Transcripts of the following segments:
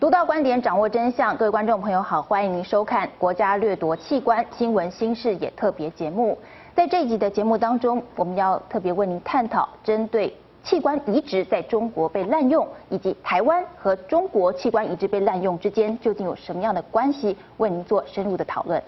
独到观点，掌握真相。各位观众朋友好，欢迎您收看《国家掠夺器官新闻新视野》特别节目。在这一集的节目当中，我们要特别为您探讨针对器官移植在中国被滥用，以及台湾和中国器官移植被滥用之间究竟有什么样的关系，为您做深入的讨论。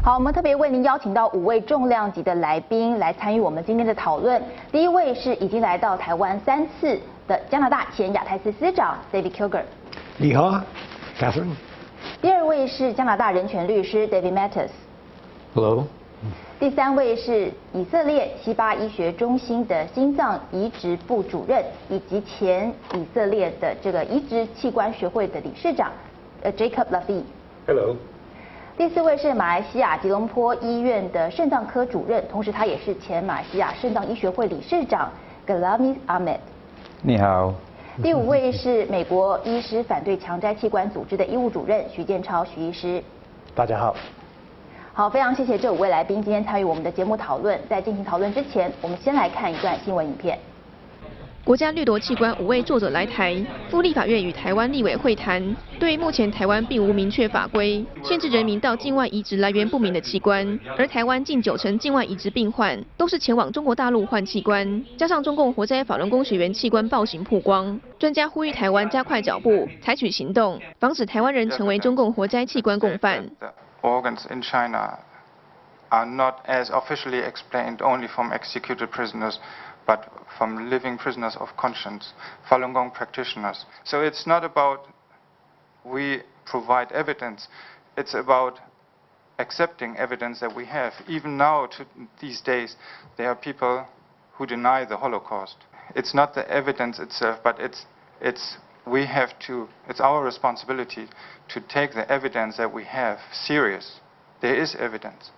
好，我们特别为您邀请到5位重量级的来宾来参与我们今天的讨论。第一位是已经来到台湾3次的加拿大前亚太司司长 David Kilger。你好 ，Catherine。第二位是加拿大人权律师 David Matas。Hello。第三位是以色列希巴医学中心的心脏移植部主任，以及前以色列的这个移植器官学会的理事长Jacob Lavee。Hello。第4位是马来西亚吉隆坡医院的肾脏科主任，同时他也是前马来西亚肾脏医学会理事长 Ghazali Ahmad。你好。第5位是美国医师反对强摘器官组织的医务主任徐建超徐医师。大家好。好，非常谢谢这5位来宾今天参与我们的节目讨论。在进行讨论之前，我们先来看一段新闻影片。国家掠夺器官5位作者来台，赴立法院与台湾立委会谈。对目前台湾并无明确法规限制人民到境外移植来源不明的器官，而台湾近90%境外移植病患都是前往中国大陆换器官，加上中共活摘法轮功学员器官暴行曝光，专家呼吁台湾加快脚步，采取行动，防止台湾人成为中共活摘器官共犯。Organs in China are not as officially explained only from executed prisoners, but from living prisoners of conscience, Falun Gong practitioners. So it's not about we provide evidence, it's about accepting evidence that we have. Even now, these days, there are people who deny the Holocaust. It's not the evidence itself, but it's our responsibility to take the evidence that we have serious. There is evidence.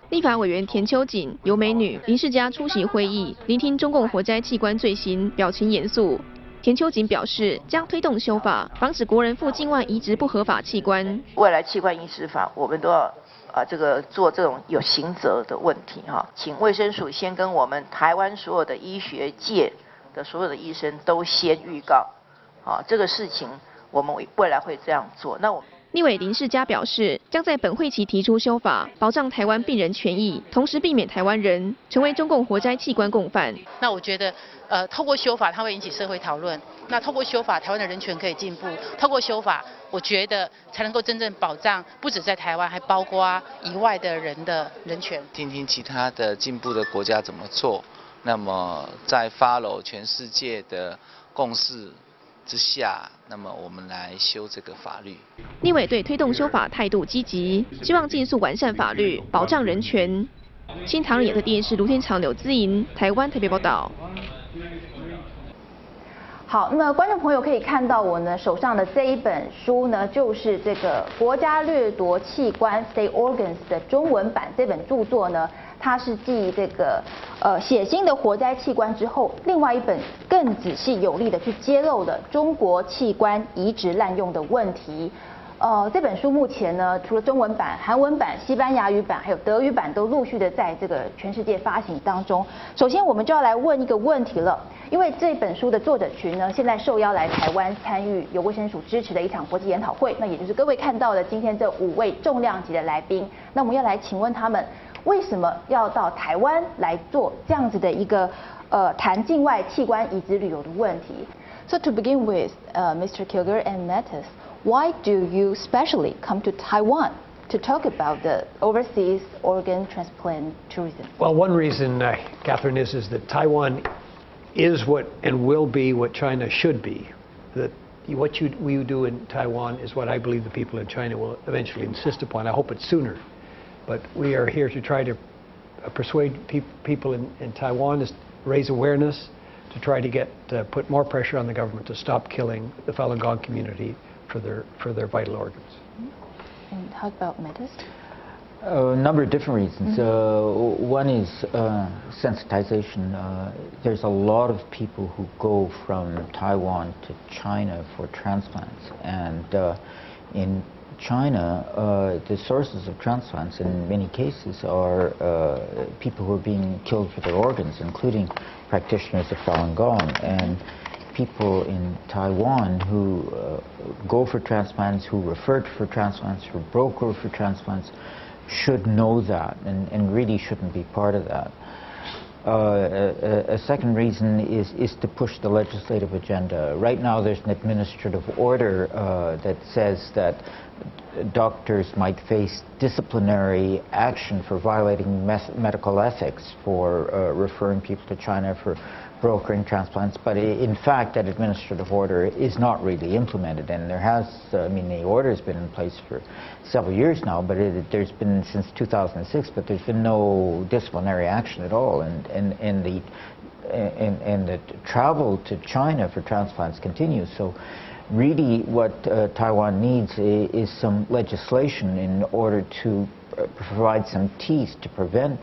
立法委员田秋瑾、尤美女、林世嘉出席会议，聆听中共活摘器官罪行，表情严肃。田秋瑾表示，将推动修法，防止国人赴境外移植不合法器官。未来器官移植法，我们都要做这种有刑责的问题哈，请卫生署先跟我们台湾所有的医学界的所有的医生都先预告，啊，这个事情我们未来会这样做。那我。立委林世嘉表示，将在本会期提出修法，保障台湾病人权益，同时避免台湾人成为中共活摘器官共犯。那我觉得，透过修法，它会引起社会讨论。那透过修法，台湾的人权可以进步。透过修法，我觉得才能够真正保障，不止在台湾，还包括以外的人的人权。听听其他的进步的国家怎么做，那么在 follow 全世界的共识之下，那么我们来修这个法律。立委对推动修法态度积极，希望尽速完善法律，保障人权。新唐人亚太电视卢天长、柳姿莹，台湾特别报道。好，那么观众朋友可以看到我呢手上的这一本书呢，就是这个《国家掠夺器官 State Organs》的中文版。这本著作呢，它是继这个血腥的活摘器官之后，另外一本更仔细有力的去揭露了中国器官移植滥用的问题。这本书目前呢，除了中文版、韩文版、西班牙语版，还有德语版都陆续的在这个全世界发行当中。首先，我们就要来问一个问题了，因为这本书的作者群呢，现在受邀来台湾参与由卫生署支持的一场国际研讨会，那也就是各位看到的今天这5位重量级的来宾。那我们要来请问他们，为什么要到台湾来做这样子的一个谈境外器官移植旅游的问题？ So to begin with, Mr. Kilger and Matas, why do you specially come to Taiwan to talk about the overseas organ transplant tourism? Well, one reason, Catherine, is that Taiwan is what and will be what China should be. That what we do in Taiwan is what I believe the people in China will eventually insist upon. I hope it's sooner. But we are here to try to persuade people in Taiwan, to raise awareness, to try to put more pressure on the government to stop killing the Falun Gong community for their vital organs. And how about Matas? A number of different reasons. One is sensitization. There's a lot of people who go from Taiwan to China for transplants, and in China, the sources of transplants in many cases are people who are being killed for their organs, including practitioners of Falun Gong, and people in Taiwan who go for transplants, who refer for transplants, who broker for transplants, should know that and really shouldn't be part of that. A second reason is to push the legislative agenda. Right now there's an administrative order that says that doctors might face disciplinary action for violating medical ethics for referring people to China for brokering transplants, but in fact that administrative order is not really implemented, and there has, I mean, the order has been in place for several years now, but there's been since 2006, but there's been no disciplinary action at all, and the travel to China for transplants continues. So really what Taiwan needs is some legislation in order to provide some teeth to prevent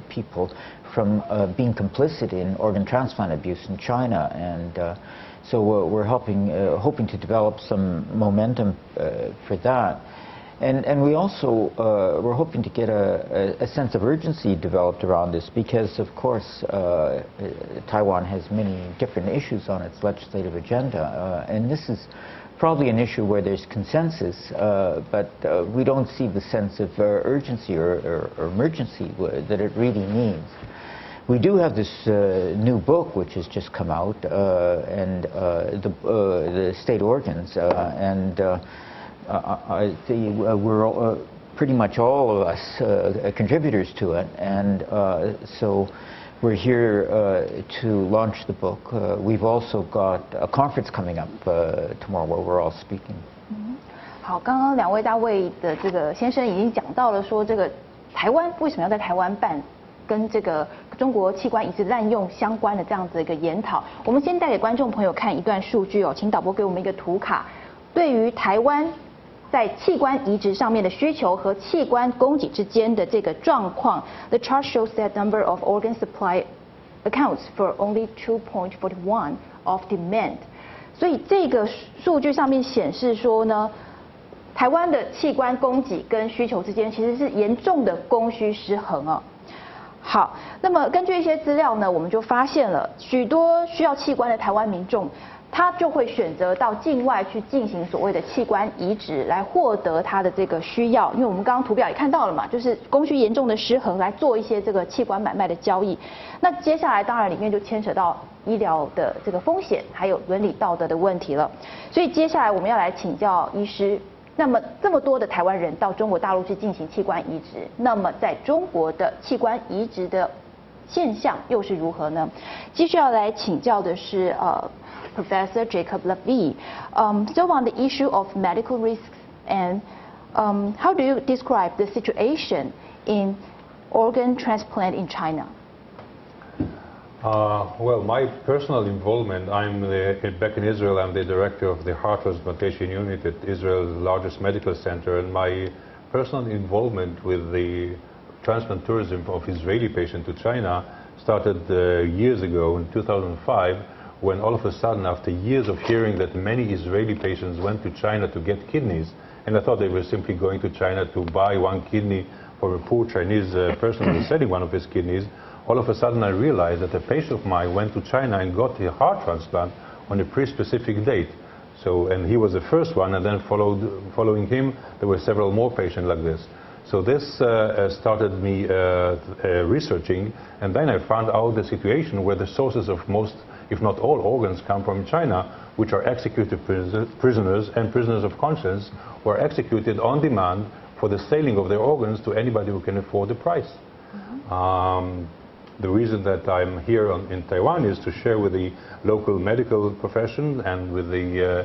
people from being complicit in organ transplant abuse in China, and so we're hoping to develop some momentum for that, and we also we're hoping to get a sense of urgency developed around this, because of course Taiwan has many different issues on its legislative agenda, and this is probably an issue where there's consensus, but we don't see the sense of urgency or emergency that it really needs. We do have this new book which has just come out, and the state organs, and we're pretty much all of us contributors to it, and so we're here to launch the book. We've also got a conference coming up tomorrow where we're all speaking. 好，刚刚两位大卫的这个先生已经讲到了，说这个台湾为什么要在台湾办跟这个中国器官移植滥用相关的这样子一个研讨。我们先带给观众朋友看一段数据哦，请导播给我们一个图卡，对于台湾在器官移植上面的需求和器官供给之间的这个状况 ，The chart shows that number of organ supply accounts for only 2.41 of demand。所以这个数据上面显示说呢，台湾的器官供给跟需求之间其实是严重的供需失衡哦。好，那么根据一些资料呢，我们就发现了许多需要器官的台湾民众，他就会选择到境外去进行所谓的器官移植，来获得他的这个需要。因为我们刚刚图表也看到了嘛，就是供需严重的失衡，来做一些这个器官买卖的交易。那接下来当然里面就牵扯到医疗的这个风险，还有伦理道德的问题了。所以接下来我们要来请教医师。那么这么多的台湾人到中国大陆去进行器官移植，那么在中国的器官移植的现象又是如何呢？继续要来请教的是Professor Jacob Lavee. So on the issue of medical risks, and how do you describe the situation in organ transplant in China? Well, my personal involvement, back in Israel, I'm the director of the heart transplantation unit at Israel's largest medical center, and my personal involvement with the transplant tourism of Israeli patients to China started years ago in 2005, when all of a sudden, after years of hearing that many Israeli patients went to China to get kidneys, and I thought they were simply going to China to buy one kidney for a poor Chinese person who was selling one of his kidneys, all of a sudden I realized that a patient of mine went to China and got a heart transplant on a pre-specific date. So, and he was the first one, and then following him, there were several more patients like this. So this started me researching, and then I found out the situation where the sources of most, if not all, organs come from China, which are executed prisoners and prisoners of conscience, who are executed on demand for the selling of their organs to anybody who can afford the price. The reason that I'm here in Taiwan is to share with the local medical profession and with the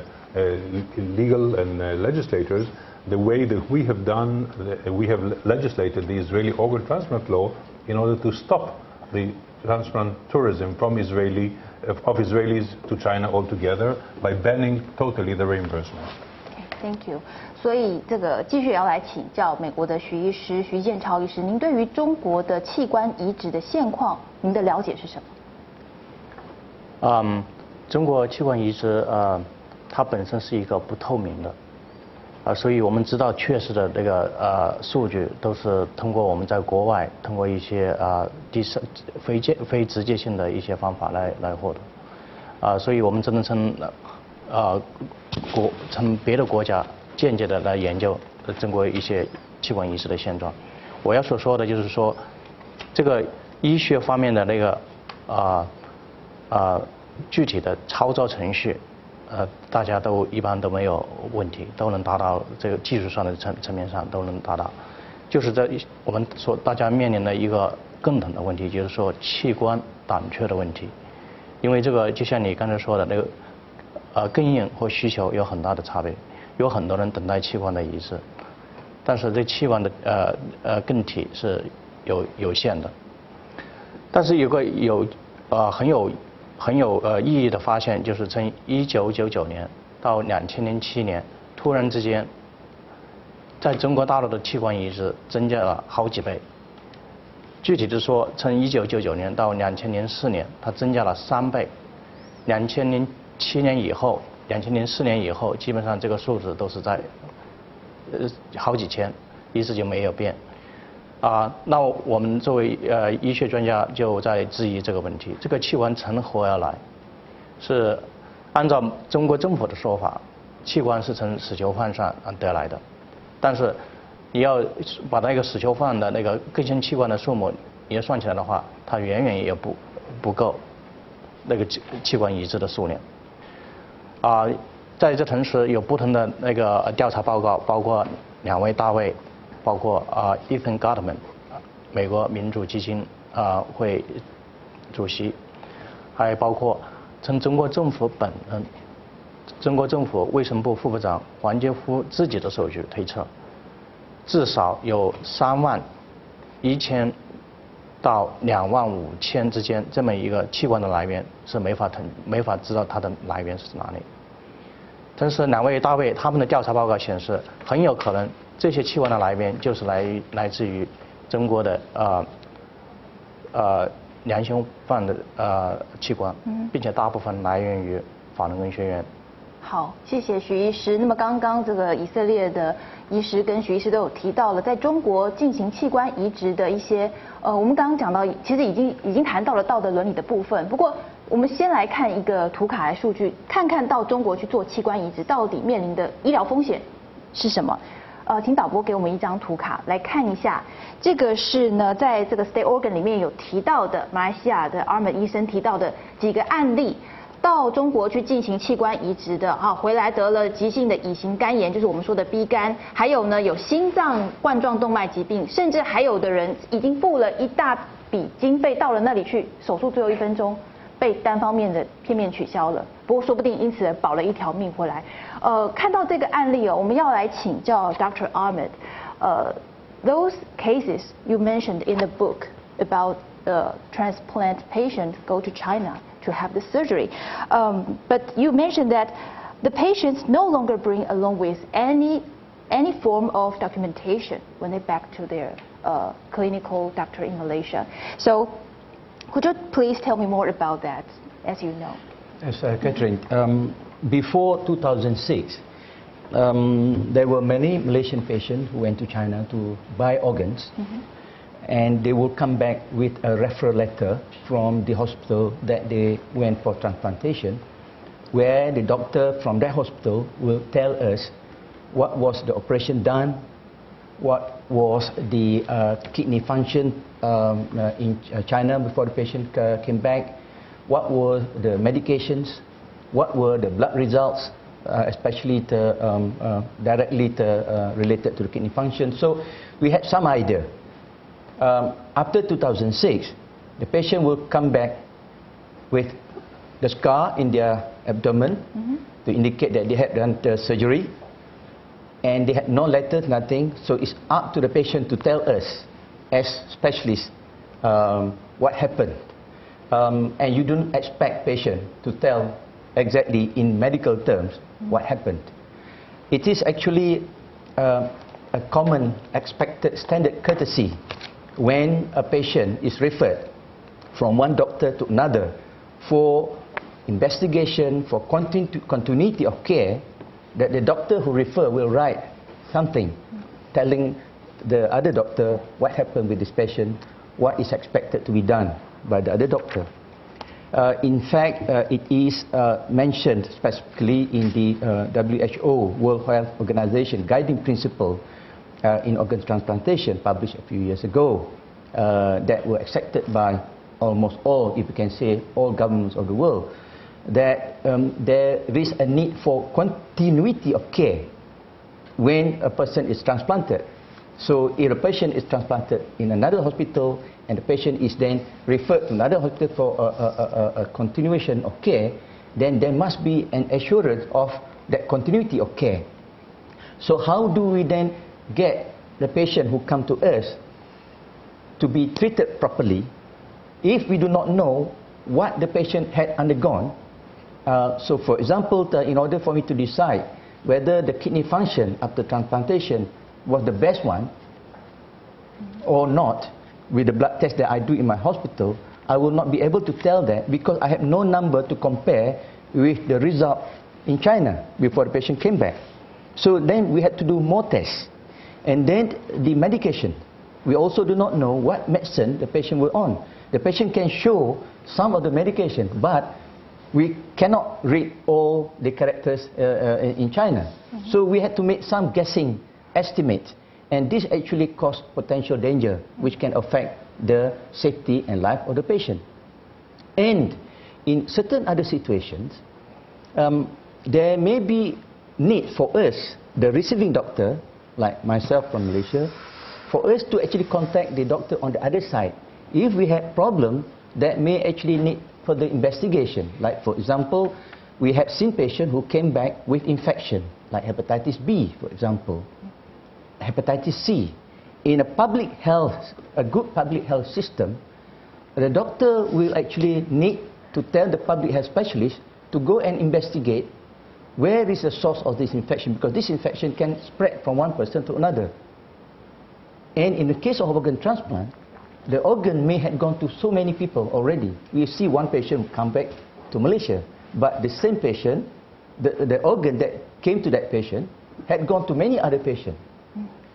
legal and legislators the way that we have done, we have legislated the Israeli organ transplant law in order to stop the transplant tourism from Israelis to China altogether by banning totally the reimbursement. Thank you。所以这个继续也要来请教美国的徐医师、徐建超医师，您对于中国的器官移植的现况，您的了解是什么？中国器官移植它本身是一个不透明的，所以我们知道确实的那个数据都是通过我们在国外通过一些非直接性的一些方法来获得，所以我们只能从别的国家间接的来研究中国一些器官移植的现状。我要所说的就是说，这个医学方面的那个具体的操作程序，大家一般都没有问题，都能达到这个技术上的层面上都能达到。就是我们大家面临的一个共同的问题，就是说器官短缺的问题。因为这个就像你刚才说的那个供应和需求有很大的差别，有很多人等待器官的移植，但是这器官的供体是有限的。但是有个很有意义的发现，就是从1999年到2007年，突然之间，在中国大陆的器官移植增加了好几倍。具体的说，从1999年到2004年，它增加了3倍。2007年以后，2004年以后，基本上这个数字都是在好几千，一直就没有变。那我们作为医学专家就在质疑这个问题：这个器官从何而来？是按照中国政府的说法，器官是从死囚犯上得来的，但是你要把那个死囚犯的那个更新器官的数目也算起来的话，它远远也不够那个器官移植的数量。在这同时有不同的那个调查报告，包括2位大卫。包括Ethan Gottman， 美国民主基金会主席，还包括从中国政府中国政府卫生部副部长黄杰夫自己的数据推测，至少有31000到25000之间这么一个器官的来源是没法知道它的来源是哪里。同时2位大卫他们的调查报告显示，很有可能这些器官的来源就是来自于中国的良心犯的器官，并且大部分来源于法轮功学员。好，谢谢徐医师。那么刚刚这个以色列的医师跟徐医师都有提到了，在中国进行器官移植的一些我们刚刚讲到，其实已经谈到了道德伦理的部分。不过我们先来看一个图卡的数据，看看到中国去做器官移植到底面临的医疗风险是什么。请导播给我们一张图卡来看一下，这个是呢，在这个 State Organ 里面有提到的，马来西亚的 Ahmad 医生提到的几个案例，到中国去进行器官移植的，回来得了急性的乙型肝炎，就是我们说的 B 肝，还有呢有心脏冠状动脉疾病，甚至还有的人已经付了一大笔经费到了那里去，手术最后1分钟被单方面的片面取消了，不过说不定因此保了一条命回来。看到这个案例我们要来请教 Dr. Ahmad. Those cases you mentioned in the book about transplant patients go to China to have the surgery, but you mentioned that the patients no longer bring along with any form of documentation when they back to their clinical doctor in Malaysia. So could you please tell me more about that, as you know? Yes, Catherine. Before 2006, there were many Malaysian patients who went to China to buy organs, and they will come back with a referral letter from the hospital that they went for transplantation, where the doctor from that hospital will tell us what was the operation done, what was the kidney function in China before the patient came back, what were the medications, what were the blood results, especially directly related to the kidney function. So we had some idea. After 2006, the patient will come back with the scar in their abdomen to indicate that they had done the surgery, and they had no letters, nothing. So it's up to the patient to tell us, as specialists, what happened. And you don't expect patient to tell exactly in medical terms what happened. it is actually a common expected standard courtesy when a patient is referred from one doctor to another for investigation, for continuity of care, that the doctor who refer will write something telling the other doctor what happened with this patient, what is expected to be done by the other doctor. In fact, it is mentioned specifically in the WHO, World Health Organization, guiding principle in organ transplantation published a few years ago that were accepted by almost all, if you can say, all governments of the world, that there is a need for continuity of care when a person is transplanted. So if a patient is transplanted in another hospital and the patient is then referred to another hospital for a continuation of care, then there must be an assurance of that continuity of care. So how do we then get the patient who come to us to be treated properly if we do not know what the patient had undergone? So for example, in order for me to decide whether the kidney function after transplantation was the best one or not, with the blood test that I do in my hospital, I will not be able to tell that because I have no number to compare with the result in China before the patient came back. So then we had to do more tests. And then the medication. We also do not know what medicine the patient was on. The patient can show some of the medication, but we cannot read all the characters in China. So we had to make some guessing estimate. And this actually caused potential danger, which can affect the safety and life of the patient. And in certain other situations, there may be need for us, the receiving doctor, like myself from Malaysia, for us to actually contact the doctor on the other side. If we have problem that may actually need further investigation, like for example, we have seen patients who came back with infection, like hepatitis B, for example. Hepatitis C. In a public health, a good public health system, the doctor will actually need to tell the public health specialist to go and investigate where is the source of this infection, because this infection can spread from one person to another. And in the case of organ transplant, the organ may have gone to so many people already. We see one patient come back to Malaysia, but the same patient, the organ that came to that patient had gone to many other patients.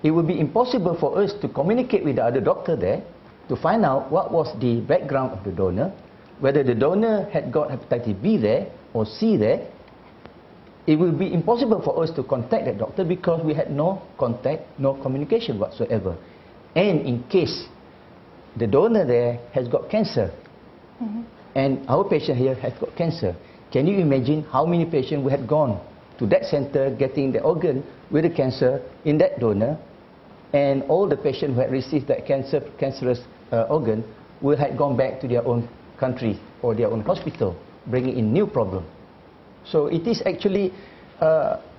It would be impossible for us to communicate with the other doctor there to find out what was the background of the donor, whether the donor had got hepatitis B there or C there. It will be impossible for us to contact that doctor because we had no contact, no communication whatsoever. And in case the donor there has got cancer, and our patient here has got cancer, can you imagine how many patients we had gone to that center getting the organ with the cancer in that donor, and all the patients who had received that cancerous organ will have gone back to their own country or their own hospital, bringing in new problems. So it is actually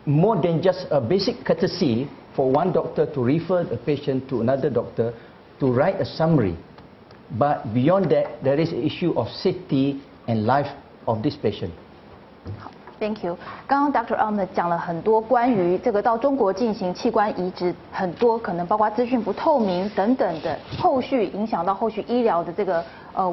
more than just a basic courtesy for one doctor to refer a patient to another doctor to write a summary. But beyond that, there is an issue of safety and life of this patient. Thank you. 刚刚 Dr. Ahmad 讲了很多关于这个到中国进行器官移植，很多可能包括资讯不透明等等的，后续影响到后续医疗的这个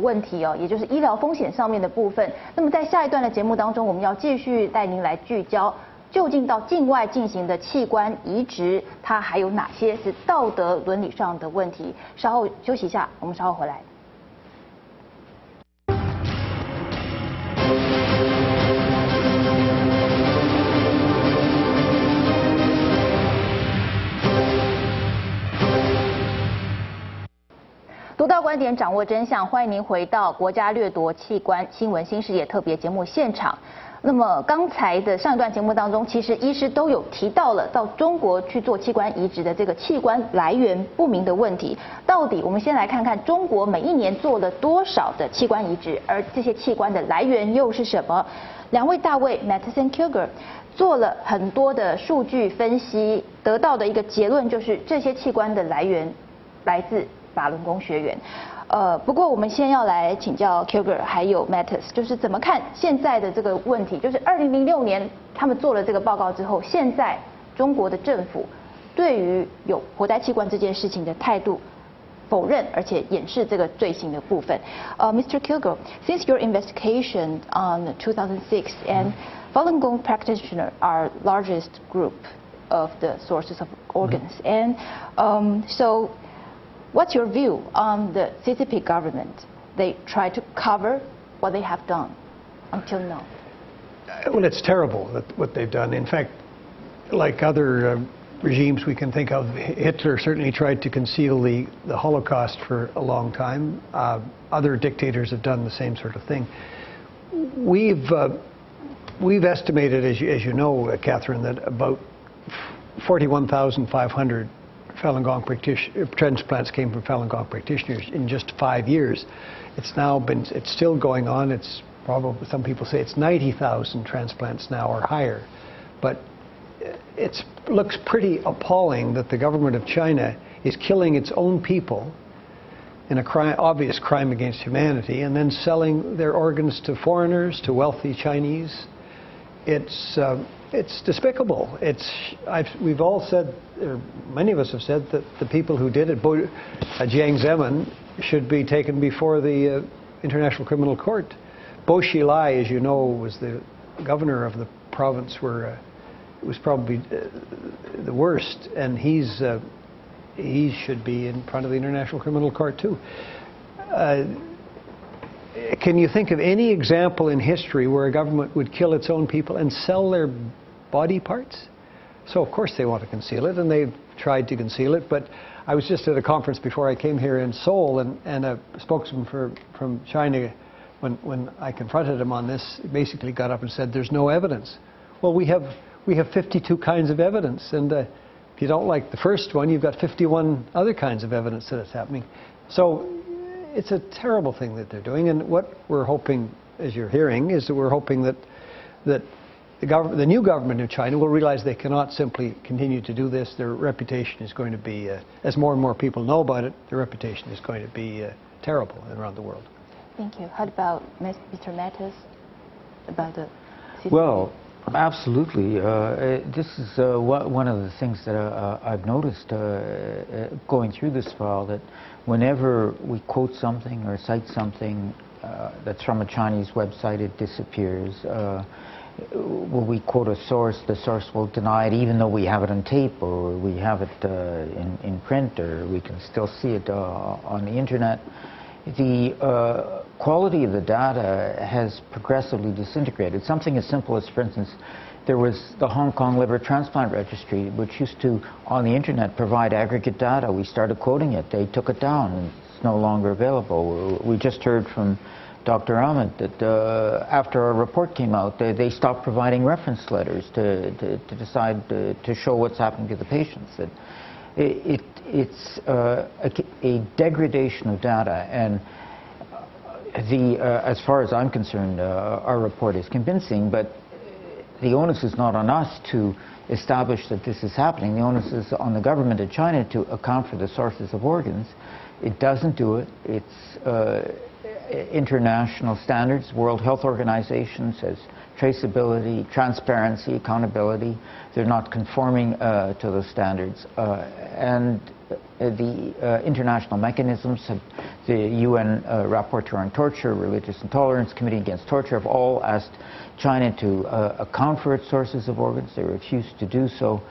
问题哦，也就是医疗风险上面的部分。那么在下一段的节目当中，我们要继续带您来聚焦，究竟到境外进行的器官移植，它还有哪些是道德伦理上的问题？稍后休息一下，我们稍后回来。独到观点，掌握真相，欢迎您回到国家掠夺器官新闻新视野特别节目现场。那么刚才的上一段节目当中，其实医师都有提到了到中国去做器官移植的这个器官来源不明的问题。到底我们先来看看中国每一年做了多少的器官移植，而这些器官的来源又是什么？两位大卫 Matheson Kilger 做了很多的数据分析，得到的一个结论就是这些器官的来源来自法轮功学员。不过我们先要来请教 Kilger 还有 Mathis， 就是怎么看现在的这个问题？就是2006年他们做了这个报告之后，现在中国的政府对于有活摘器官这件事情的态度否认，而且掩饰这个罪行的部分。Mr. Kilgo, since your investigation on 2006 and Falun Gong practitioners are largest group of the sources of organs, and so what's your view on the CCP government? They try to cover what they have done until now. Well, it's terrible what they've done. In fact, like other regimes we can think of, Hitler certainly tried to conceal the Holocaust for a long time. Other dictators have done the same sort of thing. We've estimated, as you know, Catherine, that about 41,500 Falun Gong transplants came from Falun Gong practitioners in just 5 years. It's still going on. It's probably, some people say it's 90,000 transplants now or higher. But it looks pretty appalling that the government of China is killing its own people in a obvious crime against humanity, and then selling their organs to foreigners, to wealthy Chinese. It's despicable. We've all said, or many of us have said, that the people who did it, Jiang Zemin, should be taken before the International Criminal Court. Bo Xilai, as you know, was the governor of the province where it was probably the worst, and he should be in front of the International Criminal Court too. Can you think of any example in history where a government would kill its own people and sell their body parts? So of course they want to conceal it, and they've tried to conceal it. But I was just at a conference before I came here in Seoul, and a spokesman from China, when I confronted him on this, basically got up and said, "There's no evidence." Well, we have 52 kinds of evidence, and if you don't like the first one, you've got 51 other kinds of evidence that it's happening. So it's a terrible thing that they're doing, and what we're hoping, as you're hearing, is that we're hoping that the new government of China will realize they cannot simply continue to do this. Their reputation is going to be, as more and more people know about it, their reputation is going to be terrible around the world. Thank you. How about Mr. Mattis, about the system? Well, absolutely. This is one of the things that I've noticed going through this file, that whenever we quote something or cite something that's from a Chinese website, it disappears. When we quote a source, the source will deny it, even though we have it on tape or we have it in print, or we can still see it on the internet. The quality of the data has progressively disintegrated. Something as simple as, for instance, there was the Hong Kong Liver Transplant Registry, which used to, on the internet, provide aggregate data. We started quoting it. They took it down, and it's no longer available. We just heard from Dr. Ahmad that after a report came out, they stopped providing reference letters to decide to show what's happening to the patients. That it's a degradation of data, and as far as I'm concerned, our report is convincing, but the onus is not on us to establish that this is happening. The onus is on the government of China to account for the sources of organs. It doesn't do it. It's international standards. World Health Organization says traceability, transparency, accountability. They're not conforming to those standards. And the international mechanisms, the UN Rapporteur on Torture, Religious Intolerance, Committee Against Torture, have all asked China to account for its sources of organs. They refuse to do so.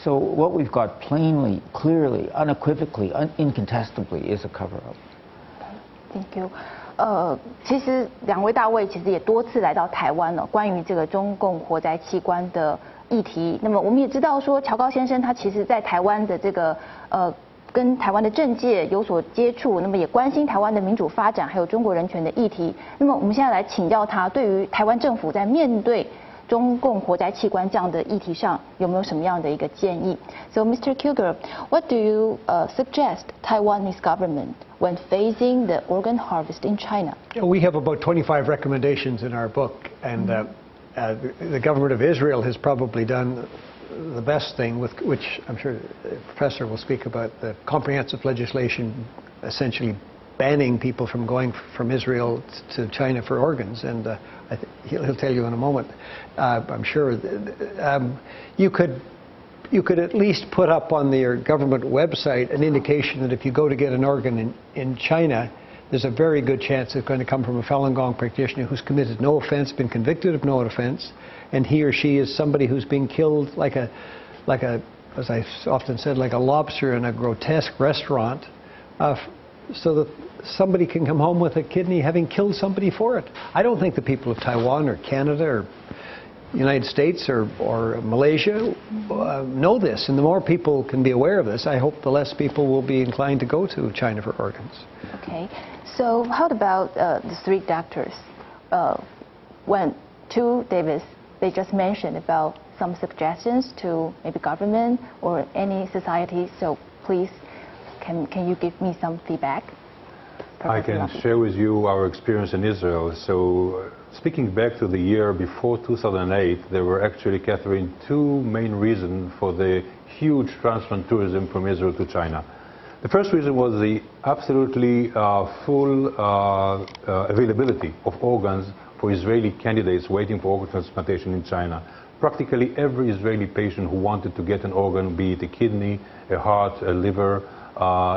So what we've got plainly, clearly, unequivocally, incontestably is a cover-up. Thank you. 其实两位大卫其实也多次来到台湾了，关于这个中共活摘器官的议题。那么我们也知道说，乔高先生他其实在台湾的这个跟台湾的政界有所接触，那么也关心台湾的民主发展，还有中国人权的议题。那么我们现在来请教他，对于台湾政府在面对中共活摘器官这样的议题上，有没有什么样的一个建议 ？So, Mr. Kilger, what do you suggest Taiwanese government when facing the organ harvest in China? We have about 25 recommendations in our book, and the government of Israel has probably done the best thing, with which I'm sure the professor will speak about, the comprehensive legislation essentially banning people from going from Israel to China for organs, and he'll tell you in a moment. I'm sure you could you could at least put up on their government website an indication that if you go to get an organ in China, there's a very good chance it's going to come from a Falun Gong practitioner who's committed no offense, been convicted of no offense, and he or she is somebody who's being killed like a, as I often said, like a lobster in a grotesque restaurant, so that somebody can come home with a kidney having killed somebody for it. I don't think the people of Taiwan or Canada or United States or Malaysia know this, and the more people can be aware of this, I hope the less people will be inclined to go to China for organs. Okay, so how about the three doctors? When to Davis, they just mentioned about some suggestions to maybe government or any society, so please, can you give me some feedback? I can share with you our experience in Israel. So, speaking back to the year before 2008, there were actually, Catherine, two main reasons for the huge transplant tourism from Israel to China. The first reason was the absolutely full availability of organs for Israeli candidates waiting for organ transplantation in China. Practically every Israeli patient who wanted to get an organ, be it a kidney, a heart, a liver,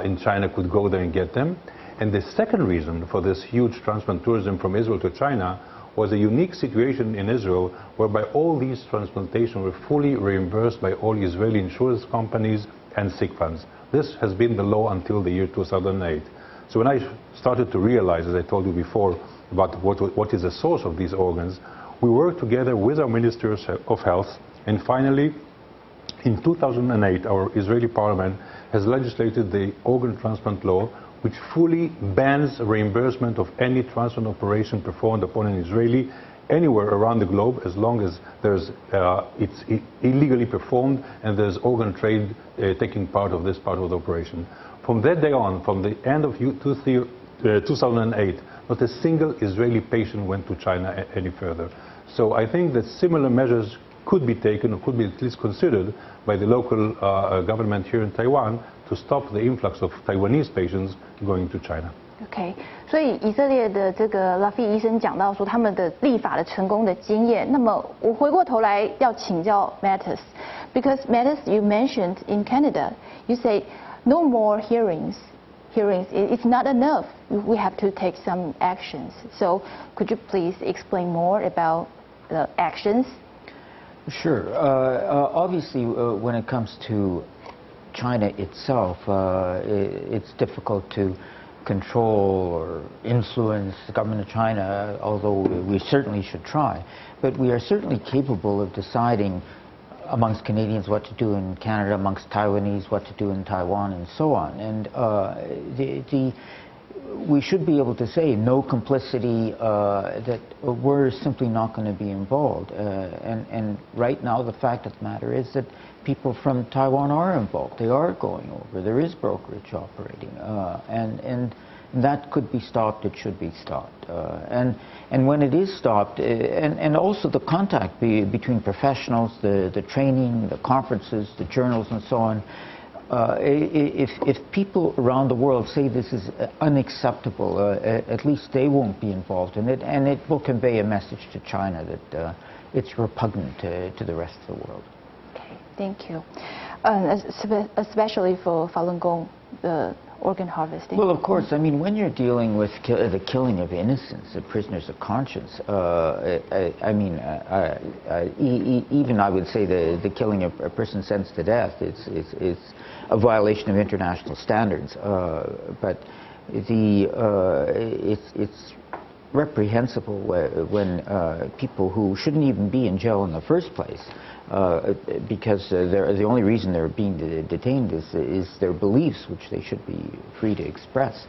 in China could go there and get them. And the second reason for this huge transplant tourism from Israel to China was a unique situation in Israel whereby all these transplantations were fully reimbursed by all Israeli insurance companies and sick funds. This has been the law until the year 2008. So when I started to realize, as I told you before, about what is the source of these organs, we worked together with our ministers of health, and finally, in 2008, our Israeli parliament has legislated the organ transplant law, which fully bans reimbursement of any transplant operation performed upon an Israeli anywhere around the globe, as long as it's illegally performed and there's organ trade taking part of this part of the operation. From that day on, from the end of 2008, not a single Israeli patient went to China any further. So I think that similar measures could be taken, or could be at least considered, by the local government here in Taiwan to stop the influx of Taiwanese patients going to China. OK， 所以以色列的这个 Lavee 医生讲到说他们的立法的成功的经验。那么我回过头来要请教 Mattis， because Mattis you mentioned in Canada, you say no more hearings. It's not enough. We have to take some actions. So could you please explain more about the actions? Sure. Obviously, when it comes to China itself, it's difficult to control or influence the government of China, although we certainly should try. But we are certainly capable of deciding amongst Canadians what to do in Canada, amongst Taiwanese what to do in Taiwan, and so on. And we should be able to say no complicity, that we're simply not going to be involved. And right now the fact of the matter is that people from Taiwan are involved. They are going over. There is brokerage operating. And that could be stopped. It should be stopped. And when it is stopped, and also the contact between professionals, the training, the conferences, the journals, and so on, if people around the world say this is unacceptable, at least they won't be involved in it, and it will convey a message to China that it's repugnant to the rest of the world. Okay, thank you. Especially for Falun Gong, the organ harvesting. Well, of course. I mean, when you're dealing with the killing of innocents, the prisoners of conscience, I mean, even I would say the killing of a person sentenced to death, it's a violation of international standards. But it's reprehensible when people who shouldn't even be in jail in the first place, because the only reason they're being detained is their beliefs, which they should be free to express,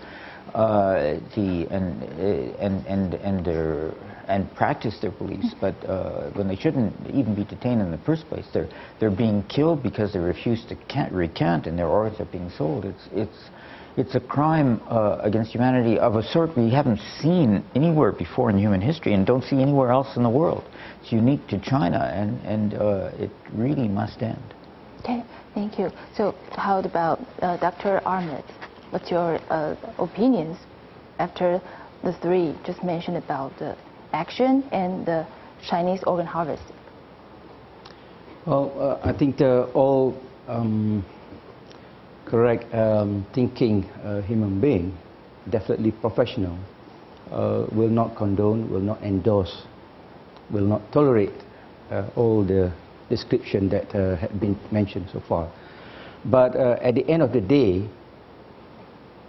and practice their beliefs. But when they shouldn't even be detained in the first place, they're being killed because they refuse to recant, and their organs are being sold. It's a crime against humanity of a sort we haven't seen anywhere before in human history, and don't see anywhere else in the world. It's unique to China, and it really must end. Okay, thank you. So how about Dr. Ahmad? What's your opinions after the three just mentioned about the action and the Chinese organ harvest? Well, I think all correct thinking human being, definitely professional, will not condone, will not endorse, will not tolerate all the description that had been mentioned so far. But at the end of the day,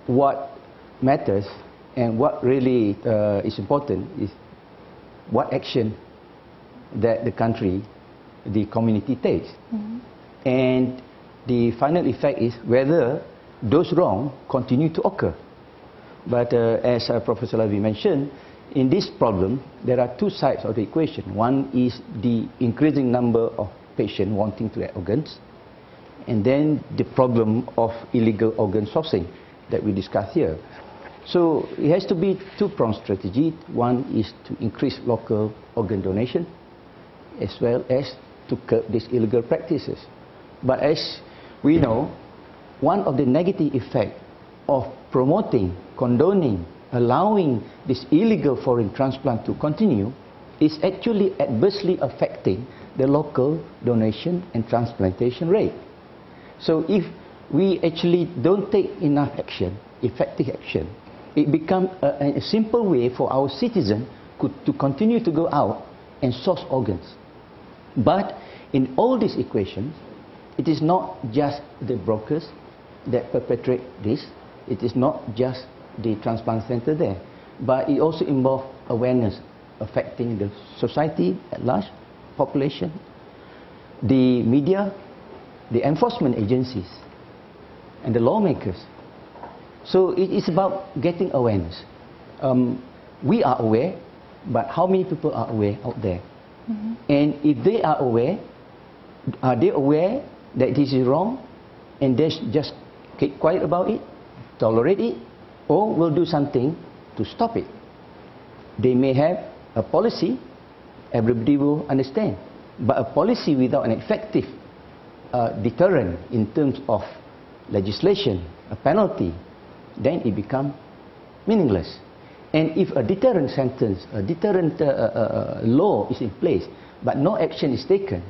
what matters and what really is important is what action that the country, the community takes. Mm-hmm. And the final effect is whether those wrongs continue to occur. But as Professor Lavee mentioned, in this problem, there are two sides of the equation. One is the increasing number of patients wanting to get organs, and then the problem of illegal organ sourcing that we discussed here. So it has to be two-pronged strategy. One is to increase local organ donation, as well as to curb these illegal practices. But as we know, one of the negative effects of promoting, condoning, allowing this illegal foreign transplant to continue is actually adversely affecting the local donation and transplantation rate. So if we actually don't take enough action, effective action, it becomes a simple way for our citizens to continue to go out and source organs. But in all these equations, it is not just the brokers that perpetrate this. It is not just the transplant center there, but it also involves awareness affecting the society at large, population, the media, the enforcement agencies, and the lawmakers. So it is about getting awareness. We are aware, but how many people are aware out there? Mm-hmm. And if they are they aware that this is wrong and they just keep quiet about it, tolerate it, or will do something to stop it? They may have a policy, everybody will understand, but a policy without an effective deterrent in terms of legislation, a penalty, then it becomes meaningless. And if a deterrent sentence, a deterrent law is in place, but no action is taken,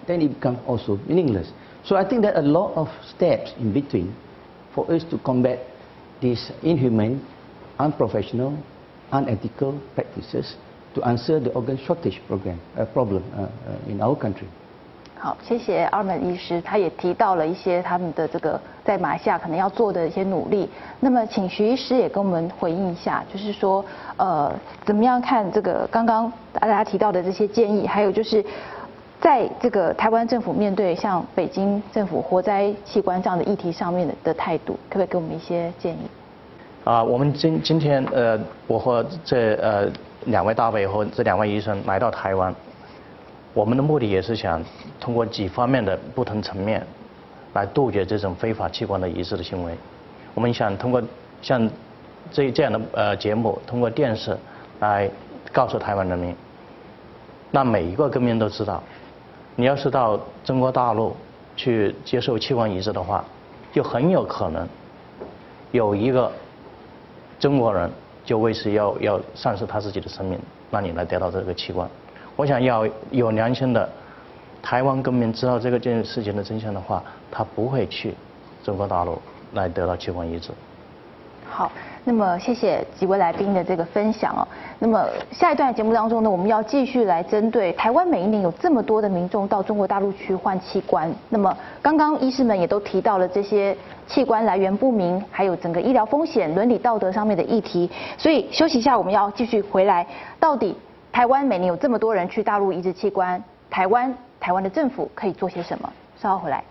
then it becomes also meaningless. So I think there are a lot of steps in between for us to combat these inhumane, unprofessional, unethical practices to answer the organ shortage problem in our country. 好，谢谢Ahmad医师，他也提到了一些他们的这个在马来西亚可能要做的一些努力。那么，请徐医师也跟我们回应一下，就是说，怎么样看这个刚刚大家提到的这些建议，还有就是在这个台湾政府面对像北京政府活摘器官这样的议题上面的态度，可不可以给我们一些建议？我们今天我和这两位大卫和这两位医生来到台湾。我们的目的也是想通过几方面的不同层面，来杜绝这种非法器官的移植的行为。我们想通过像这样的节目，通过电视来告诉台湾人民，让每一个公民都知道，你要是到中国大陆去接受器官移植的话，就很有可能有一个中国人就为此要丧失他自己的生命，让你来得到这个器官。我想要有良心的台湾公民知道这件事情的真相的话，他不会去中国大陆来得到器官移植。好，那么谢谢几位来宾的这个分享哦。那么下一段节目当中呢，我们要继续来针对台湾每一年有这么多的民众到中国大陆去换器官。那么刚刚医师们也都提到了这些器官来源不明，还有整个医疗风险、伦理道德上面的议题。所以休息一下，我们要继续回来，到底台湾每年有这么多人去大陆移植器官，台湾的政府可以做些什么？稍后回来。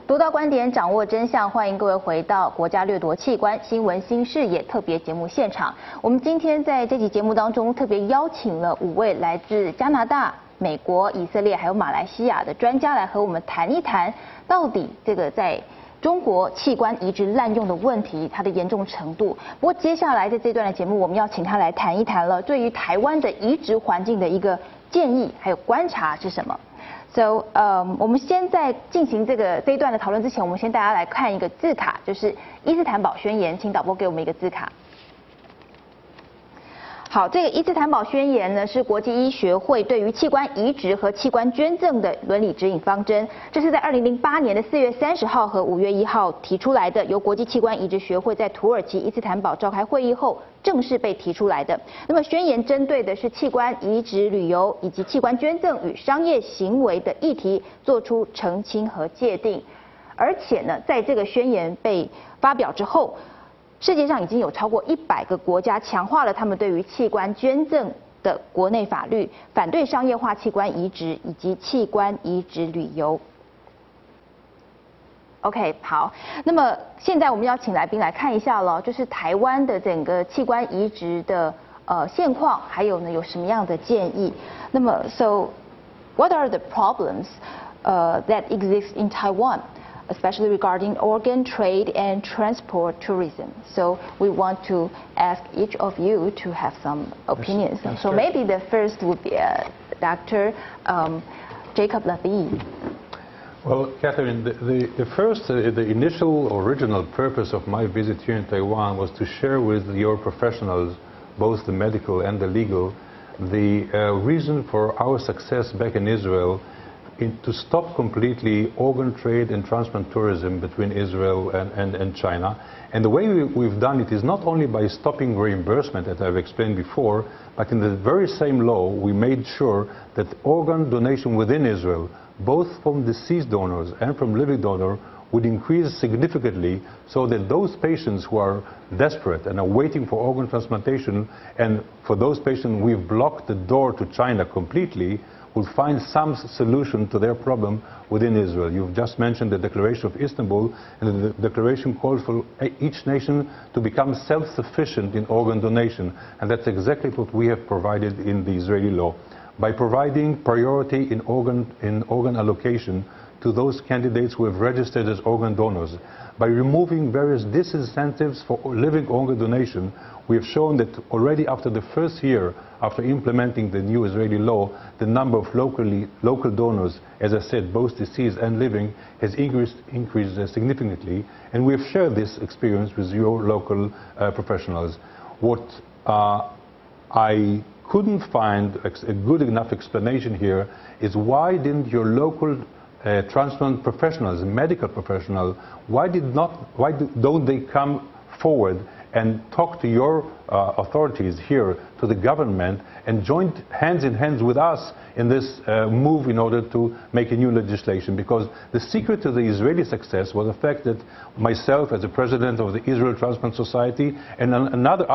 独到观点，掌握真相，欢迎各位回到国家掠夺器官新闻新视野特别节目现场。我们今天在这期节目当中特别邀请了5位来自加拿大、美国、以色列还有马来西亚的专家来和我们谈一谈，到底这个在中国器官移植滥用的问题，它的严重程度。不过接下来在这段的节目，我们要请他来谈一谈了，对于台湾的移植环境的一个建议还有观察是什么？ So， 我们先在进行这一段的讨论之前，我们先大家来看一个字卡，就是伊斯坦堡宣言，请导播给我们一个字卡。好，这个伊斯坦堡宣言呢是国际医学会对于器官移植和器官捐赠的伦理指引方针，这是在2008年的4月30号和5月1号提出来的，由国际器官移植学会在土耳其伊斯坦堡召开会议后正式被提出来的。那么宣言针对的是器官移植旅游以及器官捐赠与商业行为的议题做出澄清和界定，而且呢，在这个宣言被发表之后，世界上已经有超过100个国家强化了他们对于器官捐赠的国内法律，反对商业化器官移植以及器官移植旅游。OK， 好，那么现在我们要请来宾来看一下了，就是台湾的整个器官移植的现况，还有呢有什么样的建议？那么 ，So what are the problems that exist in Taiwan?Especially regarding organ trade and transport tourism. So we want to ask each of you to have some opinions. Yes, so sure. maybe the first would be Dr. Jacob Lavee. Well, Catherine, the initial original purpose of my visit here in Taiwan was to share with your professionals, both the medical and the legal, the reason for our success back in Israel to stop completely organ trade and transplant tourism between Israel and China. And the way we've done it is not only by stopping reimbursement, as I've explained before, but in the very same law, we made sure that organ donation within Israel, both from deceased donors and from living donors, would increase significantly, so that those patients who are desperate and are waiting for organ transplantation, and for those patients we've blocked the door to China completely, will find some solution to their problem within Israel. You've just mentioned the Declaration of Istanbul, and the declaration calls for each nation to become self-sufficient in organ donation, and that's exactly what we have provided in the Israeli law. By providing priority in organ allocation to those candidates who have registered as organ donors, by removing various disincentives for living organ donation, we have shown that already after the first year after implementing the new Israeli law, the number of local donors, as I said, both deceased and living, has increased significantly, and we have shared this experience with your local professionals. What I couldn't find a good enough explanation here is why didn't your local transplant professionals, medical professionals, why don't they come forward and talk to your authorities here, to the government, and join hands in hands with us in this move in order to make a new legislation? Because the secret to the Israeli success was the fact that myself, as the president of the Israel Transplant Society, and another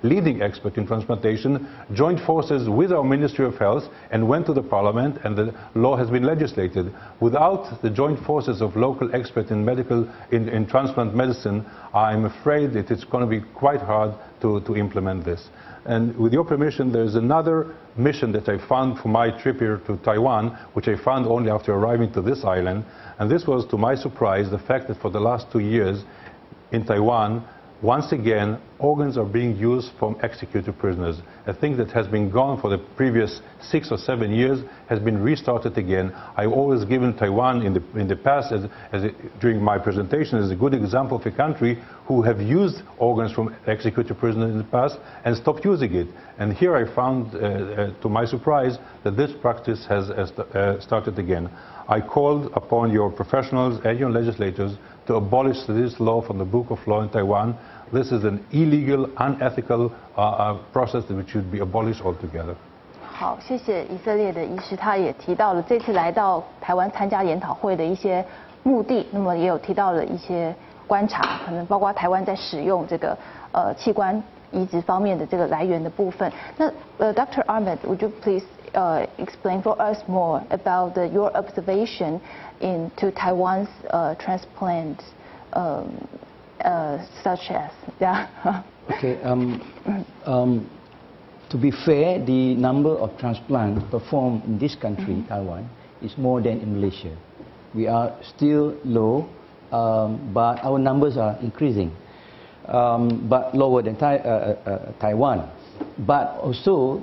leading expert in transplantation, joined forces with our Ministry of Health and went to the parliament, and the law has been legislated. Without the joint forces of local experts in transplant medicine, I'm afraid that it's going to be quite hard to implement this. And with your permission, there's another mission that I found for my trip here to Taiwan, which I found only after arriving to this island. And this was, to my surprise, the fact that for the last 2 years in Taiwan, once again, organs are being used from executed prisoners. A thing that has been gone for the previous 6 or 7 years has been restarted again. I've always given Taiwan in the past, during my presentation, as a good example of a country who have used organs from executed prisoners in the past and stopped using it. And here I found, to my surprise, that this practice has started again. I called upon your professionals and your legislators to abolish this law from the Book of Law in Taiwan. This is an illegal, unethical process which should be abolished altogether. 好，谢谢以色列的医师，他也提到了这次来到台湾参加研讨会的一些目的，那么也有提到了一些观察，可能包括台湾在使用这个器官移植方面的这个来源的部分。那Dr. Ahmad, would you please explain for us more about your observation into Taiwan's transplant, such as Okay. To be fair, the number of transplants performed in this country, Taiwan, is more than in Malaysia. We are still low, but our numbers are increasing, but lower than Taiwan. But also,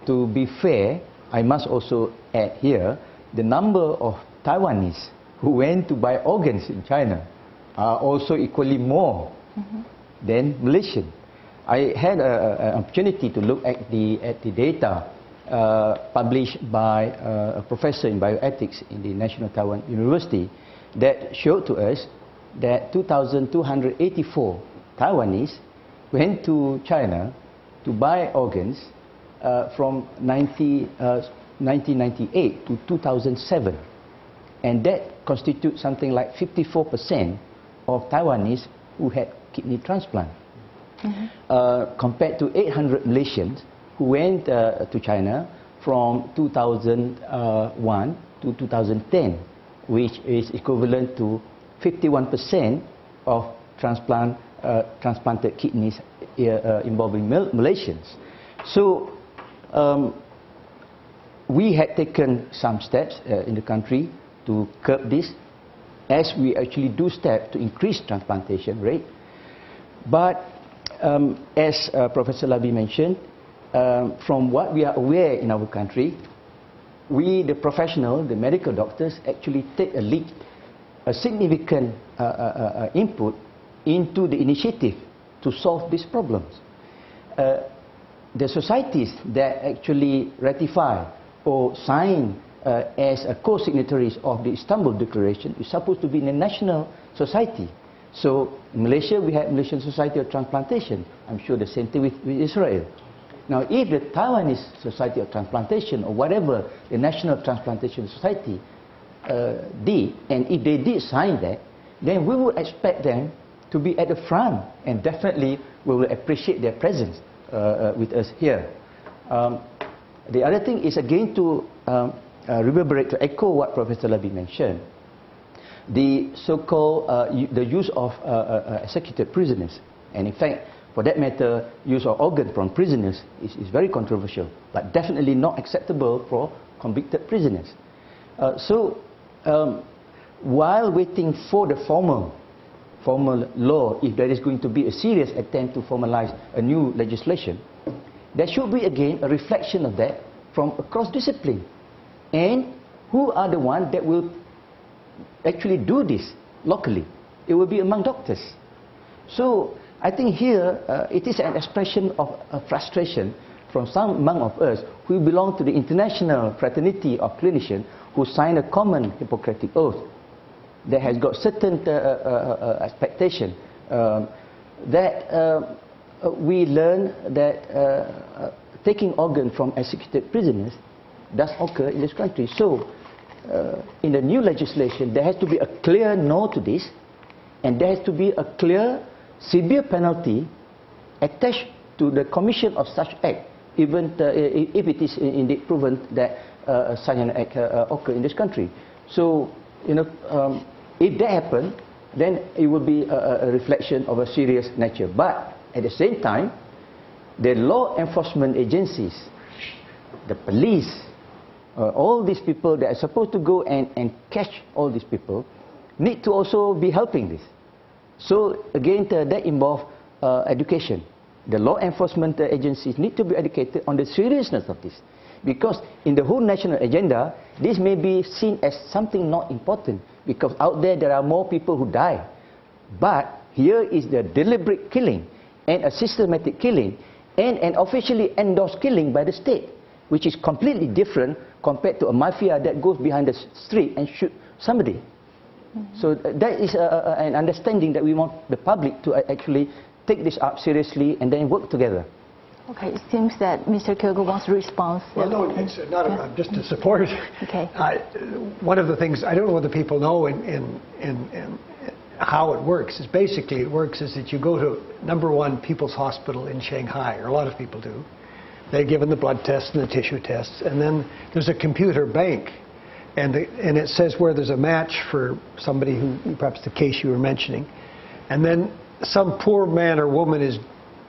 to be fair, I must also add here the number of Taiwanese who went to buy organs in China are also equally more than Malaysian. I had an opportunity to look at the data published by a professor in bioethics in the National Taiwan University that showed to us that 2,284 Taiwanese went to China to buy organs from 1998 to 2007. And that constitutes something like 54% of Taiwanese who had kidney transplant. Compared to 800 Malaysians who went to China from 2001 to 2010, which is equivalent to 51% of transplanted kidneys involving Malaysians. So we had taken some steps in the country to curb this, as we actually do steps to increase transplantation rate. But as Professor Lavee mentioned, from what we are aware in our country, we, the professional, the medical doctors, actually take a lead, a significant input into the initiative to solve these problems. The societies that actually ratify or sign as co-signatories of the Istanbul Declaration is supposed to be in a national society. So in Malaysia, we have Malaysian Society of Transplantation. I'm sure the same thing with Israel. Now, if the Taiwanese Society of Transplantation, or whatever the National Transplantation Society did, and if they did sign that, then we would expect them to be at the front, and definitely we will appreciate their presence with us here. The other thing is again to reverberate, to echo what Professor Lavee mentioned. The so-called the use of executed prisoners, and in fact, for that matter, use of organs from prisoners is very controversial, but definitely not acceptable for convicted prisoners. While waiting for the formal law, if there is going to be a serious attempt to formalize a new legislation, there should be again a reflection of that from across discipline. And who are the ones that will actually do this locally? It will be among doctors. So I think here it is an expression of frustration from some among of us who belong to the international fraternity of clinicians who sign a common Hippocratic oath that has got certain expectation that we learn that taking organs from executed prisoners does occur in this country. So in the new legislation, there has to be a clear no to this, and there has to be a clear, severe penalty attached to the commission of such act, even if it is indeed proven that such an act occurred in this country. So, you know, if that happens, then it will be a reflection of a serious nature. But at the same time, the law enforcement agencies, the police, all these people that are supposed to go and catch all these people, need to also be helping this. So again, that involves education. The law enforcement agencies need to be educated on the seriousness of this. Because in the whole national agenda, this may be seen as something not important, because out there are more people who die. But here is the deliberate killing and a systematic killing and an officially endorsed killing by the state, which is completely different compared to a mafia that goes behind the street and shoot somebody. So that is an understanding that we want the public to actually take this up seriously and then work together. Okay, it seems that Mr. Kyogo wants to respond. Well, no, it's not just to support. Okay. One of the things, I don't know whether people know in how it works, is basically it works is that you go to #1 People's Hospital in Shanghai, or a lot of people do. They're given the blood tests and the tissue tests, and then there's a computer bank, and it says where there's a match for somebody who, perhaps the case you were mentioning, and then some poor man or woman is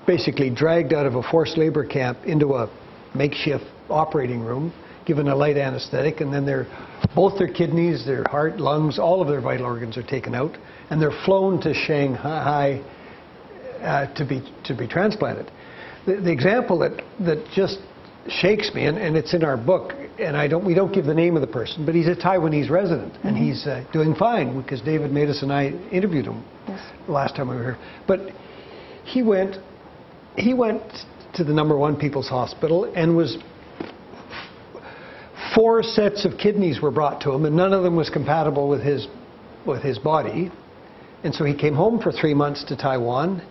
basically dragged out of a forced labor camp into a makeshift operating room, given a light anesthetic, and then both their kidneys, their heart, lungs, all of their vital organs are taken out, and they're flown to Shanghai to be transplanted. The example that just shakes me, and it's in our book, and we don't give the name of the person, but he's a Taiwanese resident, and he's doing fine because David Matus and I interviewed him the last time we were here. But he went to the #1 People's Hospital and was 4 sets of kidneys were brought to him, and none of them was compatible with his body. And so he came home for 3 months to Taiwan.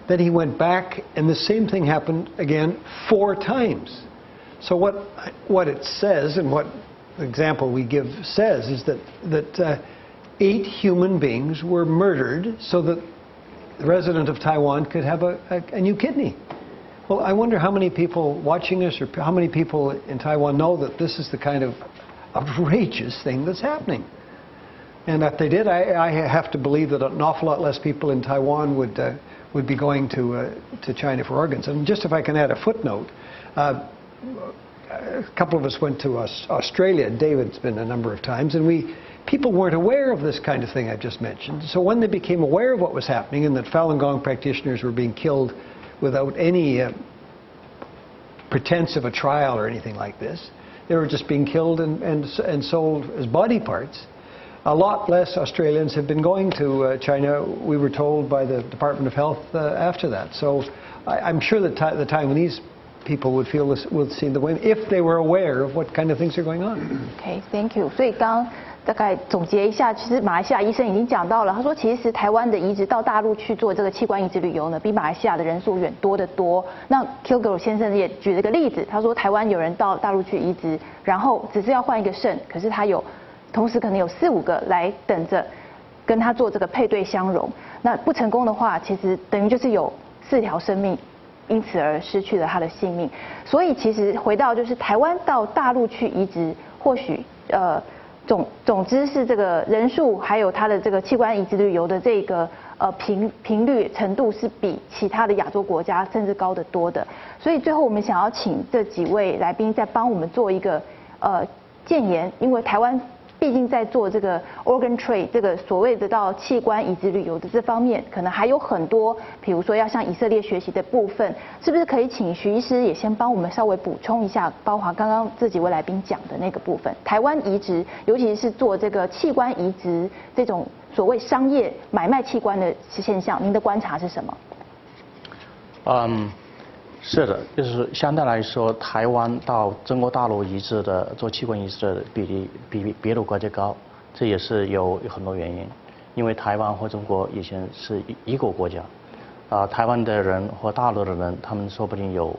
Then he went back, and the same thing happened again 4 times. So what it says, and what the example we give says, is that 8 human beings were murdered so that the resident of Taiwan could have a new kidney. Well, I wonder how many people watching us, or how many people in Taiwan know that this is the kind of outrageous thing that's happening. And if they did, I have to believe that an awful lot less people in Taiwan would be going to China for organs. And just if I can add a footnote, a couple of us went to Australia. David's been a number of times, and people weren't aware of this kind of thing I've just mentioned. So when they became aware of what was happening and that Falun Gong practitioners were being killed without any pretense of a trial or anything like this, they were just being killed and sold as body parts. A lot less Australians have been going to China, we were told by the Department of Health after that. So I'm sure that the Taiwanese people would see the way if they were aware of what kind of things are going on. Okay, thank you. 所以刚大概总结一下，其实马来西亚医生已经讲到了，他说其实台湾的移植到大陆去做这个器官移植旅游呢，比马来西亚的人数远多得多。那 Kilgore 先生也举了个例子，他说台湾有人到大陆去移植，然后只是要换一个肾，可是他同时可能有4、5个来等着跟他做这个配对相容。那不成功的话，其实等于就是有4条生命因此而失去了他的性命。所以其实回到就是台湾到大陆去移植，或许总之是这个人数还有他的这个器官移植旅游的这个频率程度是比其他的亚洲国家甚至高得多的。所以最后我们想要请这几位来宾再帮我们做一个建言，因为台湾毕竟在做这个 organ trade 这个所谓的到器官移植旅游的这方面，可能还有很多，比如说要向以色列学习的部分，是不是可以请徐医师也先帮我们稍微补充一下，包括刚刚这几位来宾讲的那个部分，台湾移植，尤其是做这个器官移植这种所谓商业买卖器官的现象，您的观察是什么？是的，就是相对来说，台湾到中国大陆移植的做器官移植的比例比别的国家高，这也是有很多原因。因为台湾和中国以前是一个国家，台湾的人和大陆的人，他们说不定有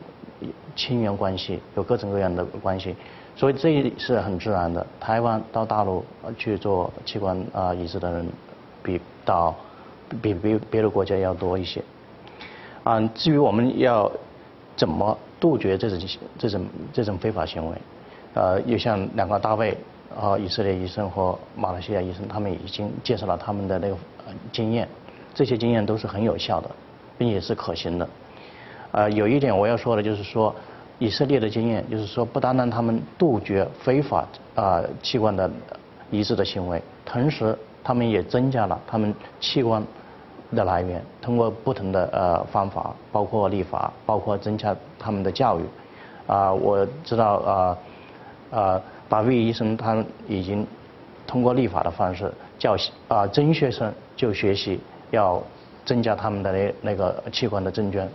亲缘关系，有各种各样的关系，所以这是很自然的。台湾到大陆去做器官移植的人，比别的国家要多一些。至于我们要怎么杜绝这种非法行为？又像2个大卫以色列医生和马来西亚医生，他们已经介绍了他们的那个经验，这些经验都是很有效的，并且是可行的。有一点我要说的就是说，以色列的经验就是说，不单单他们杜绝非法器官的移植的行为，同时他们也增加了他们器官的来源，通过不同的方法，包括立法，包括增加他们的教育。我知道大卫医生他们已经通过立法的方式，叫中学生就学习要增加他们的那个器官的赠捐，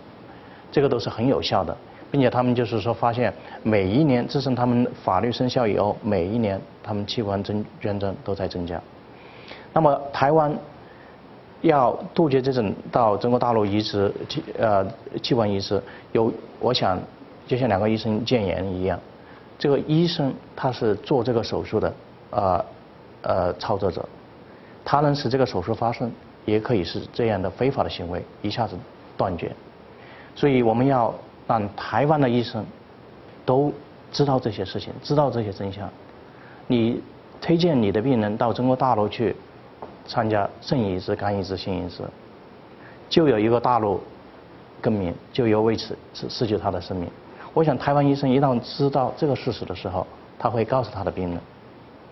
这个都是很有效的，并且他们就是说发现每一年，自从他们法律生效以后，每一年他们器官捐赠都在增加。那么台湾要杜绝这种到中国大陆移植器官移植，我想就像2个医生建言一样，这个医生他是做这个手术的操作者，他能使这个手术发生，也可以使这样的非法的行为一下子断绝。所以我们要让台湾的医生都知道这些事情，知道这些真相。你推荐你的病人到中国大陆去参加肾移植、肝移植、心移植，就有一个大陆公民就有为此失去他的生命。我想台湾医生一旦知道这个事实的时候，他会告诉他的病人，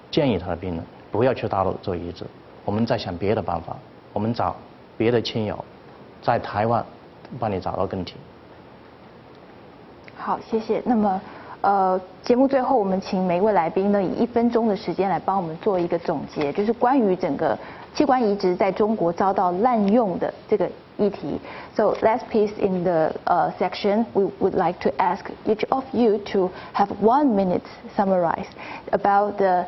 建议他的病人不要去大陆做移植，我们再想别的办法，我们找别的亲友在台湾帮你找到更替。好，谢谢。那么节目最后我们请每一位来宾呢以1分钟的时间来帮我们做一个总结，就是关于整个器官移植在中国遭到滥用的这个议题。So last piece in the section, we would like to ask each of you to have 1 minute summarize about the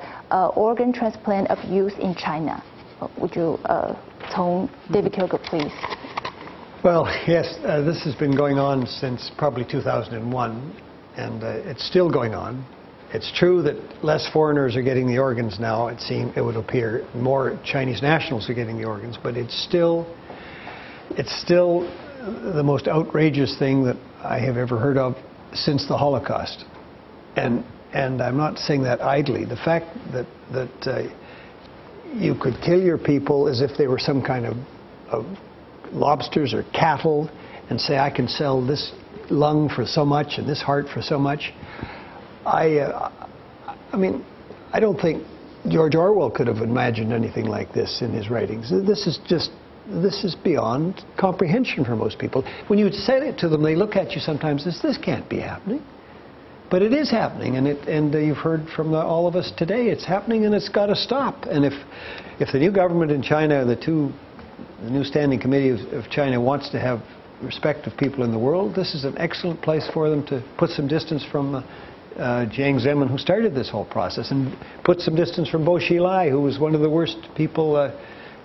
organ transplant abuse in China. Would you, 从 David Jacob, please? Well, yes, this has been going on since probably 2001, and it's still going on. It's true that less foreigners are getting the organs now, it would appear. More Chinese nationals are getting the organs, but it's still the most outrageous thing that I have ever heard of since the Holocaust. And I'm not saying that idly. The fact that you could kill your people as if they were some kind of lobsters or cattle and say, I can sell this lung for so much and this heart for so much. I mean, I don't think George Orwell could have imagined anything like this in his writings. This is beyond comprehension for most people. When you say it to them, they look at you sometimes as this can't be happening. But it is happening, and you've heard from all of us today, it's happening and it's got to stop. And if the new government in China, the new Standing Committee of China wants to have respect of people in the world, this is an excellent place for them to put some distance from Jiang Zemin, who started this whole process, and put some distance from Bo Xilai, who was one of the worst people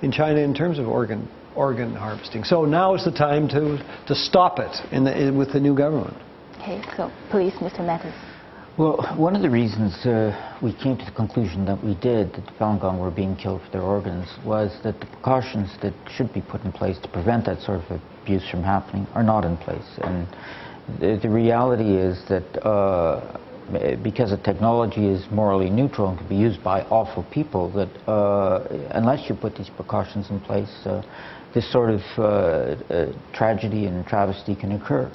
in China in terms of organ harvesting. So now is the time to stop it with the new government. Okay, so please, Mr. Mattis. Well, one of the reasons we came to the conclusion that we did, that the Falun Gong were being killed for their organs, was that the precautions that should be put in place to prevent that sort of abuse from happening are not in place. And the reality is that because the technology is morally neutral and can be used by awful people, that unless you put these precautions in place, this sort of tragedy and travesty can occur.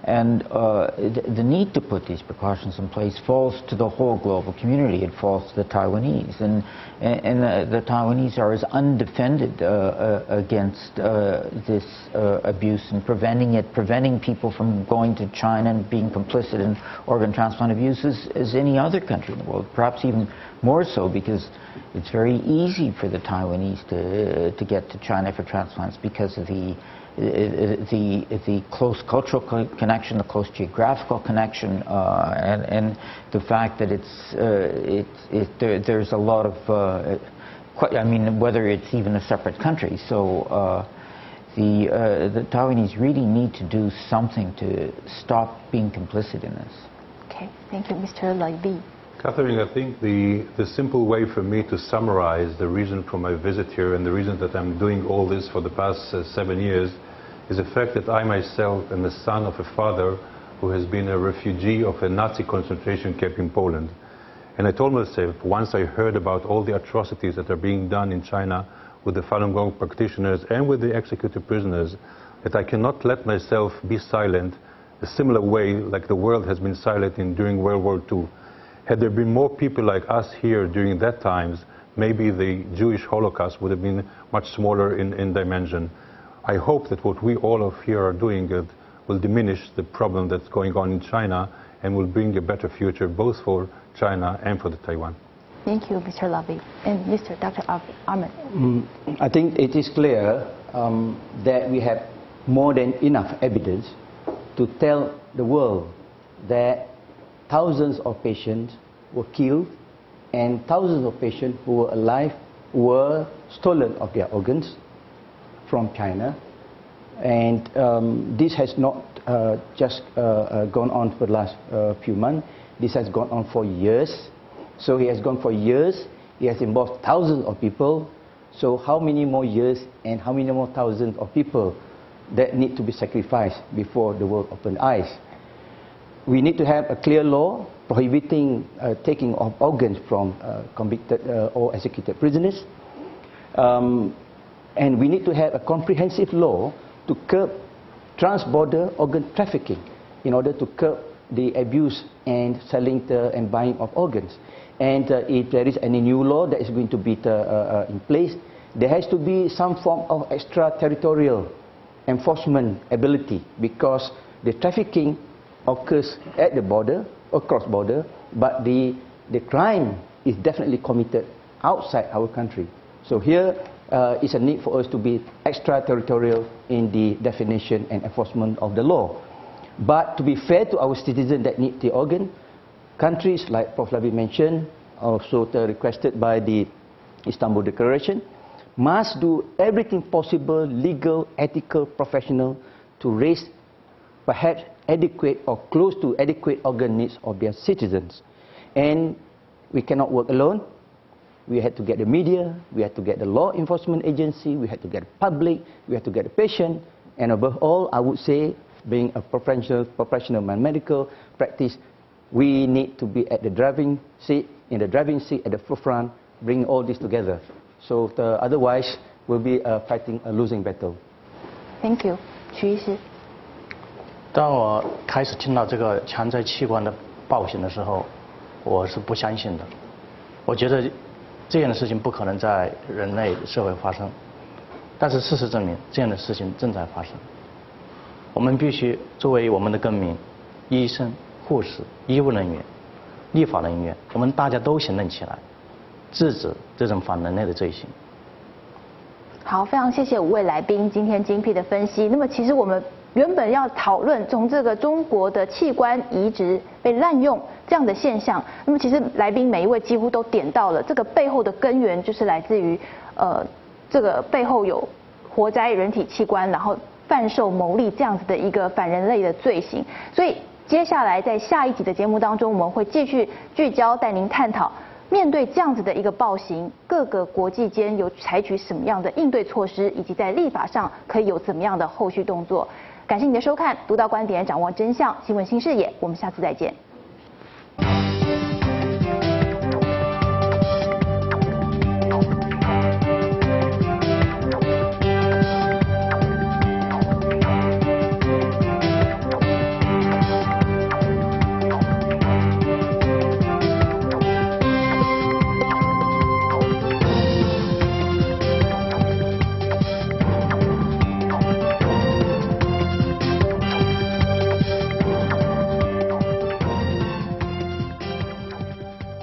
And the need to put these precautions in place falls to the whole global community. It falls to the Taiwanese. And the Taiwanese are as undefended against this abuse and preventing people from going to China and being complicit in organ transplant abuse as any other country in the world, perhaps even more so, because it's very easy for the Taiwanese to get to China for transplants because of the close cultural connection, the close geographical connection, and the fact that there's a lot of, I mean, whether it's even a separate country. So the Taiwanese really need to do something to stop being complicit in this. Okay, thank you, Mr. Lavee. Catherine, I think the simple way for me to summarize the reason for my visit here and the reason that I'm doing all this for the past 7 years is the fact that I myself am the son of a father who has been a refugee of a Nazi concentration camp in Poland. And I told myself, once I heard about all the atrocities that are being done in China with the Falun Gong practitioners and with the executed prisoners, that I cannot let myself be silent a similar way like the world has been silent during World War II. Had there been more people like us here during that times, maybe the Jewish Holocaust would have been much smaller in dimension. I hope that what we all of here are doing will diminish the problem that's going on in China and will bring a better future both for China and for Taiwan. Thank you, Mr. Lavee. And Dr. Ahmad. I think it is clear that we have more than enough evidence to tell the world that thousands of patients were killed and thousands of patients who were alive were stolen of their organs from China. And this has not just gone on for the last few months. This has gone on for years. So it has gone for years. It has involved thousands of people. So how many more years and how many more thousands of people that need to be sacrificed before the world opens eyes? We need to have a clear law prohibiting taking of organs from convicted or executed prisoners. And we need to have a comprehensive law to curb trans-border organ trafficking in order to curb the abuse and selling and buying of organs. And if there is any new law that is going to be in place, there has to be some form of extraterritorial enforcement ability, because the trafficking occurs at the border across border, but the crime is definitely committed outside our country. So here is a need for us to be extraterritorial in the definition and enforcement of the law. But to be fair to our citizens that need the organ, countries like Prof. Lavee mentioned, also requested by the Istanbul Declaration, must do everything possible, legal, ethical, professional, to raise perhaps adequate or close to adequate organ needs of their citizens. And we cannot work alone. We had to get the media, we had to get the law enforcement agency, we had to get the public, we had to get the patient, and above all, I would say, being a professional medical practice, we need to be at the driving seat, in the driving seat at the forefront, bring all this together. So otherwise, we'll be fighting a losing battle. Thank you. 徐医师。当我开始听到这个强摘器官的暴行的时候，我是不相信的。我觉得这样的事情不可能在人类社会发生，但是事实证明，这样的事情正在发生。我们必须作为我们的公民、医生、护士、医务人员、立法人员，我们大家都行动起来，制止这种反人类的罪行。好，非常谢谢5位来宾今天精辟的分析。那么其实我们原本要讨论从这个中国的器官移植被滥用这样的现象，那么其实来宾每一位几乎都点到了这个背后的根源，就是来自于这个背后有活摘人体器官，然后贩售牟利这样子的一个反人类的罪行。所以接下来在下一集的节目当中，我们会继续聚焦带您探讨。面对这样子的一个暴行，各个国际间有采取什么样的应对措施，以及在立法上可以有怎么样的后续动作？感谢你的收看，独到观点，掌握真相，新闻新视野，我们下次再见。